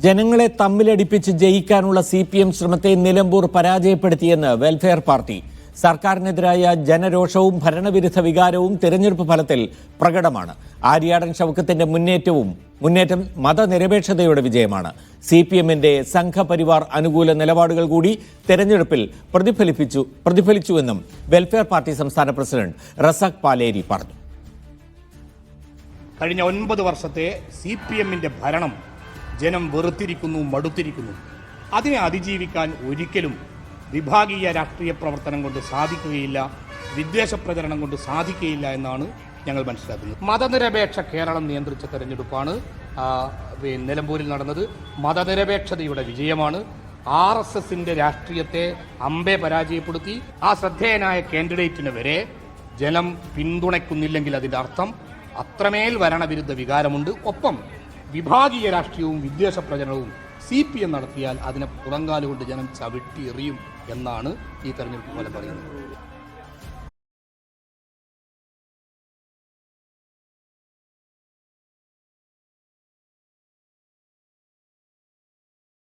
ജനങ്ങളെ തമ്മിലടിപ്പിച്ച് ജയിക്കാനുള്ള CPM ശ്രമത്തെ നിലമ്പൂർ പരാജയപ്പെടുത്തിയെന്ന് വെൽഫെയർ പാർട്ടി. സർക്കാരിനെതിരായ ജനരോഷവും ഭരണവിരുദ്ധ വികാരവും തെരഞ്ഞെടുപ്പ് ഫലത്തിൽ പ്രകടമാണ്. ആര്യാടൻ ഷൗക്കത്തിന്റെ മുന്നേറ്റം മതനിരപേക്ഷതയുടെ വിജയമാണ്. CPMന്റെ സംഘപരിവാർ അനുകൂല നിലപാടുകൾ കൂടി തെരഞ്ഞെടുപ്പിൽ പ്രതിഫലിച്ചുവെന്നും വെൽഫെയർ പാർട്ടി സംസ്ഥാന പ്രസിഡന്റ് റസാഖ് പാലേരി പറഞ്ഞു. കഴിഞ്ഞ 9 വർഷത്തെ CPMന്റെ ഭരണം ജനം വെറുത്തിരിക്കുന്നു, മടുത്തിരിക്കുന്നു. അതിനെ അതിജീവിക്കാൻ ഒരിക്കലും വിഭാഗീയ രാഷ്ട്രീയ പ്രവർത്തനം കൊണ്ട് സാധിക്കുകയില്ല, വിദ്വേഷ പ്രചരണം കൊണ്ട് സാധിക്കുകയില്ല എന്നാണ് ഞങ്ങൾ മനസ്സിലാക്കുന്നത്. മതനിരപേക്ഷ കേരളം നിയന്ത്രിച്ച തെരഞ്ഞെടുപ്പാണ് നിലമ്പൂരിൽ നടന്നത്. മതനിരപേക്ഷതയുടെ വിജയമാണ്. RSSന്റെ രാഷ്ട്രീയത്തെ അമ്പെ പരാജയപ്പെടുത്തി. ആ ശ്രദ്ധേയനായ കാൻഡിഡേറ്റിന് വരെ ജനം പിന്തുണയ്ക്കുന്നില്ലെങ്കിൽ അതിൻ്റെ അർത്ഥം അത്രമേൽ ഭരണവിരുദ്ധ വികാരമുണ്ട്. ഒപ്പം വിഭാഗീയ രാഷ്ട്രീയവും വിദ്വേഷ പ്രചരണവും CPM നടത്തിയാൽ അതിനെ പുറങ്കാലുകൊണ്ട് ജനം ചവിട്ടി എറിയും എന്നാണ് ഈ തെരഞ്ഞെടുപ്പ് ഫലം പറയുന്നത്.